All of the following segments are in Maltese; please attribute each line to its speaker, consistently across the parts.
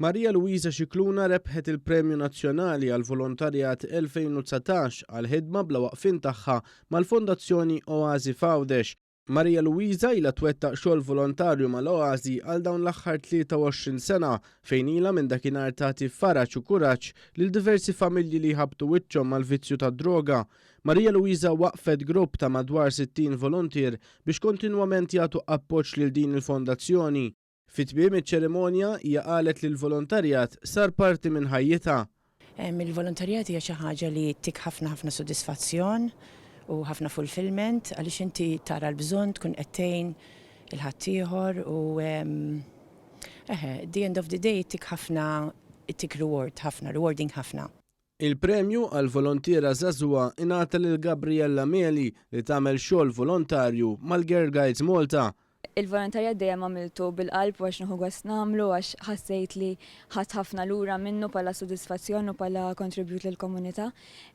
Speaker 1: Marija Luisa Scicluna rebħet il-Premju Nazzjonali għal Volontarjat 2019 għal ħidma bla waqfin tagħha mal-Fondazzjoni Oasi Fawdex. Marija Luisa ilha twettaq xogħol volontarju mal-Oasi għal dawn l-aħħar 23 sena fejn ilha minn dakinhar tagħti faraġġ u kuraġġ lil diversi familji li jħabbtu wiċċhom mal-vizzju tad-droga. Marija Luisa waqfet grupp ta' madwar 60 volontier biex kontinwament jagħtu appoġġ lil din il-fondazzjoni. Fit-tmiem iċ-ċerimonja hija qalet li l-volontarjat sar parti minn ħajjitha.
Speaker 2: Il-volontarjat hija xi ħaġa li tik ħafna sodisfazzjon u ħafna fulfillment għaliex inti tara l-bżonn tkun qed tgħin il-ħaddieħor u the end of the day tik rewarding ħafna.
Speaker 1: Il-premju għal volontiera żagħżugħa ingħata lil Gabriella Meli li tagħmel xogħol volontarju mal-Girl Guides Malta.
Speaker 3: Il-volontarjat dejjem għamiltu bil-qalb għax nieħu gost nagħmlu għax ħassejt li ħadd ħafna lura minnu bħala sodisfazzjon u bħala kontribut lill-komunità.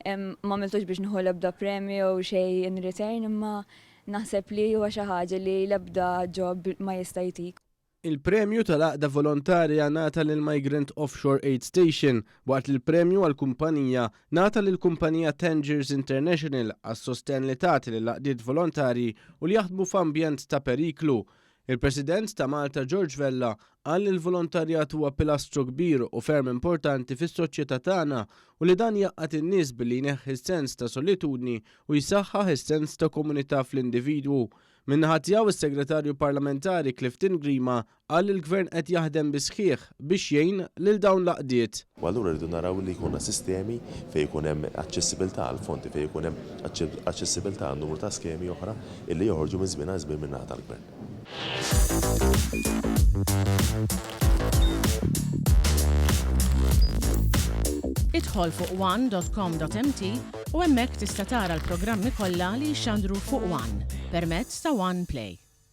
Speaker 3: Ma għamiltux biex nieħu l-ebda premju u xejn in return imma naħseb li huwa xi ħaġa li l-ebda job ma jista' jtik.
Speaker 1: Il-premju tal-għaqda volontarja ngħata lil Migrant Offshore Aid Station waqt li l-premju għall-kumpanija ngħata lill-kumpanija Tangiers International għas-sosten li tagħti lil-għaqdiet volontarji u li jaħdmu f'ambjent ta' periklu. Il-President ta' Malta George Vella qal li l-volontarjat huwa pilastru kbir u ferm importanti fis-soċjetà tagħna u li dan jaqqat in-nies billi jneħħi s-sens ta' solitudni u jsaħħaħ is-sens ta' komunità fl-individwu. Min-naħa tiegħu is-Segretarju Parlamentari Clifton Grima qal li l-Gvern qed jaħdem bi sħiħ biex jgħin lil dawn l-għaqdiet.
Speaker 4: Allura rridu naraw li jkunna sistemi fejn ikun hemm aċċessibilità għal fondi fejn ikun hemm aċċessibilità għal numru ta' skemi oħra illi joħorġu minn żmien għal żmien min-naħa tal-Gvern.
Speaker 5: Idħol fuq one.com.mt u hemmhekk tista' tara l-programmi kollha li jxandru fuq One permezz ta' One Play.